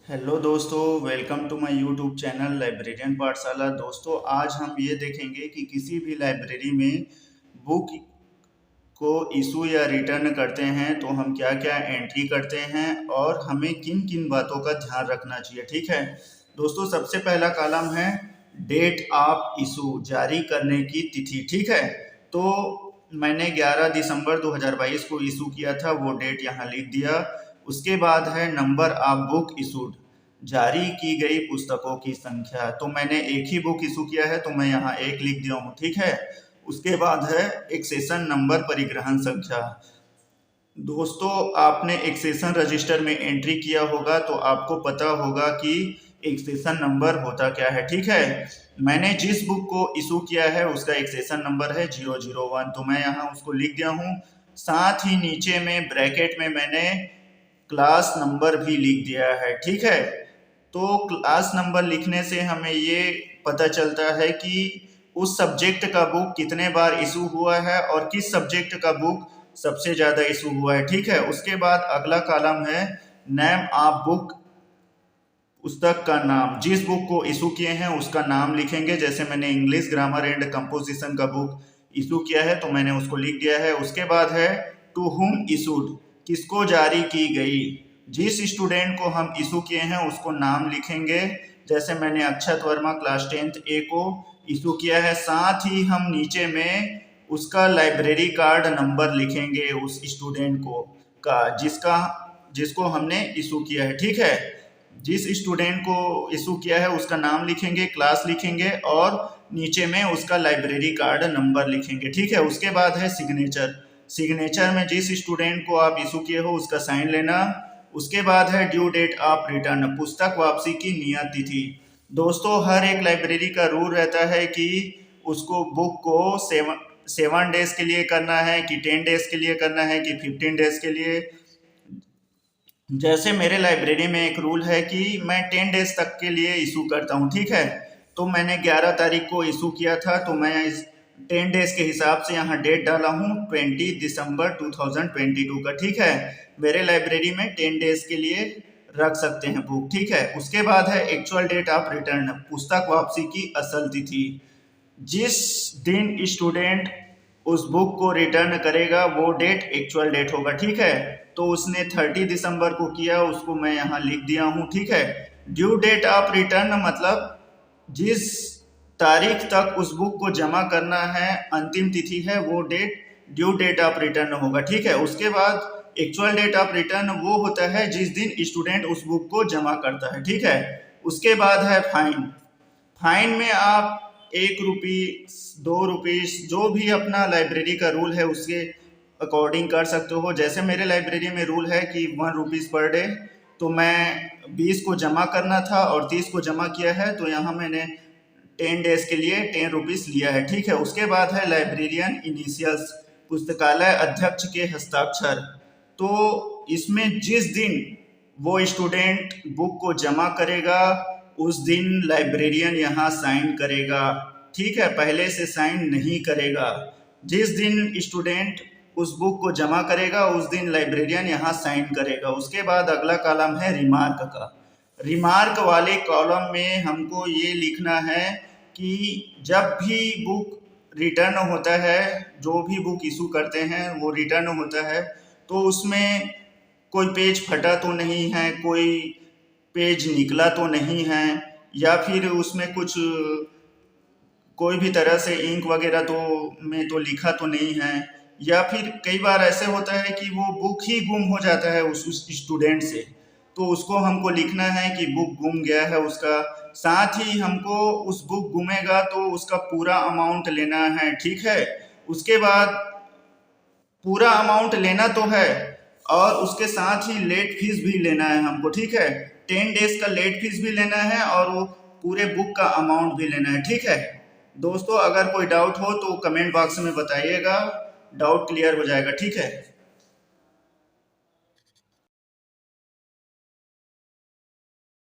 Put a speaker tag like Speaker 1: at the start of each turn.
Speaker 1: Hello दोस्तों, welcome to my YouTube channel librarian Pathshala. दोस्तों, आज हम ये देखेंगे कि किसी भी लाइब्रेरी में बुक को इशू या रिटर्न करते हैं तो हम क्या क्या एंट्री करते हैं और हमें किन किन बातों का ध्यान रखना चाहिए। ठीक है दोस्तों, सबसे पहला कॉलम है डेट ऑफ इशू, जारी करने की तिथि। ठीक है, तो मैंने 11 दिसंबर 2022 को इशू किया था, वो डेट यहाँ लिख दिया। उसके बाद है नंबर ऑफ बुक इशूड, जारी की गई पुस्तकों की संख्या। तो मैंने एक ही बुक इशू किया है तो मैं यहाँ एक लिख दिया हूँ। ठीक है, उसके बाद है एक सेशन नंबर, परिग्रहण संख्या। दोस्तों, आपने एक सेशन रजिस्टर में एंट्री किया होगा तो आपको पता होगा कि एक सेशन नंबर होता क्या है। ठीक है, मैंने जिस बुक को इशू किया है उसका एक सेशन नंबर है 001, तो मैं यहाँ उसको लिख दिया हूँ। साथ ही नीचे में ब्रैकेट में मैंने क्लास नंबर भी लिख दिया है। ठीक है, तो क्लास नंबर लिखने से हमें ये पता चलता है कि उस सब्जेक्ट का बुक कितने बार इशू हुआ है और किस सब्जेक्ट का बुक सबसे ज़्यादा इशू हुआ है। ठीक है, उसके बाद अगला कॉलम है नेम ऑफ बुक, पुस्तक का नाम। जिस बुक को इशू किए हैं उसका नाम लिखेंगे। जैसे मैंने इंग्लिश ग्रामर एंड कंपोजिशन का बुक इशू किया है तो मैंने उसको लिख दिया है। उसके बाद है टू हुम इशूड, किसको जारी की गई। जिस स्टूडेंट को हम इशू किए हैं उसको नाम लिखेंगे। जैसे मैंने अक्षत वर्मा क्लास 10th ए को इशू किया है। साथ ही हम नीचे में उसका लाइब्रेरी कार्ड नंबर लिखेंगे उस स्टूडेंट को का जिसको हमने इशू किया है। ठीक है, जिस स्टूडेंट को इशू किया है उसका नाम लिखेंगे, क्लास लिखेंगे और नीचे में उसका लाइब्रेरी कार्ड नंबर लिखेंगे। ठीक है, उसके बाद है सिग्नेचर। सिग्नेचर में जिस स्टूडेंट को आप इशू किए हो उसका साइन लेना। उसके बाद है ड्यू डेट ऑफ रिटर्न, पुस्तक वापसी की नियत तिथि। दोस्तों, हर एक लाइब्रेरी का रूल रहता है कि उसको बुक को 7 डेज के लिए करना है कि 10 डेज के लिए करना है कि 15 डेज के लिए। जैसे मेरे लाइब्रेरी में एक रूल है कि मैं 10 डेज तक के लिए इशू करता हूँ। ठीक है, तो मैंने 11 तारीख को इशू किया था तो मैं इस 10 डेज के हिसाब से यहाँ डेट डाला हूँ 20 दिसंबर 2022 का। ठीक है, मेरे लाइब्रेरी में 10 डेज के लिए रख सकते हैं बुक। ठीक है, उसके बाद है एक्चुअल डेट ऑफ रिटर्न, पुस्तक वापसी की असल तिथि। जिस दिन स्टूडेंट उस बुक को रिटर्न करेगा वो डेट एक्चुअल डेट होगा। ठीक है, तो उसने 30 दिसंबर को किया, उसको मैं यहाँ लिख दिया हूँ। ठीक है, ड्यू डेट ऑफ रिटर्न मतलब जिस तारीख तक उस बुक को जमा करना है, अंतिम तिथि है, वो date due date of return होगा। ठीक है, उसके बाद एक्चुअल डेट ऑफ रिटर्न वो होता है जिस दिन स्टूडेंट उस बुक को जमा करता है। ठीक है, उसके बाद है फाइन। फाइन में आप 1 रुपी, 2 रुपीज, जो भी अपना लाइब्रेरी का रूल है उसके अकॉर्डिंग कर सकते हो। जैसे मेरे लाइब्रेरी में रूल है कि 1 रुपीज़ पर डे, तो मैं 20 को जमा करना था और 30 को जमा किया है तो यहाँ मैंने 10 डेज के लिए 10 रुपीज़ लिया है। ठीक है, उसके बाद है लाइब्रेरियन इनिशियल्स, पुस्तकालय अध्यक्ष के हस्ताक्षर। तो इसमें जिस दिन वो स्टूडेंट बुक को जमा करेगा उस दिन लाइब्रेरियन यहाँ साइन करेगा। ठीक है, पहले से साइन नहीं करेगा। जिस दिन स्टूडेंट उस बुक को जमा करेगा उस दिन लाइब्रेरियन यहाँ साइन करेगा। उसके बाद अगला कॉलम है रिमार्क का। रिमार्क वाले कॉलम में हमको ये लिखना है कि जब भी बुक रिटर्न होता है, जो भी बुक इशू करते हैं वो रिटर्न होता है, तो उसमें कोई पेज फटा तो नहीं है, कोई पेज निकला तो नहीं है, या फिर उसमें कुछ कोई भी तरह से इंक वगैरह तो लिखा तो नहीं है, या फिर कई बार ऐसे होता है कि वो बुक ही गुम हो जाता है उस स्टूडेंट से, तो उसको हमको लिखना है कि बुक गुम गया है उसका। साथ ही हमको उस बुक गुमेगा तो उसका पूरा अमाउंट लेना है। ठीक है, उसके बाद पूरा अमाउंट लेना तो है और उसके साथ ही लेट फीस भी लेना है हमको। ठीक है, 10 डेज का लेट फीस भी लेना है और वो पूरे बुक का अमाउंट भी लेना है। ठीक है दोस्तों, अगर कोई डाउट हो तो कमेंट बॉक्स में बताइएगा, डाउट क्लियर हो जाएगा। ठीक है।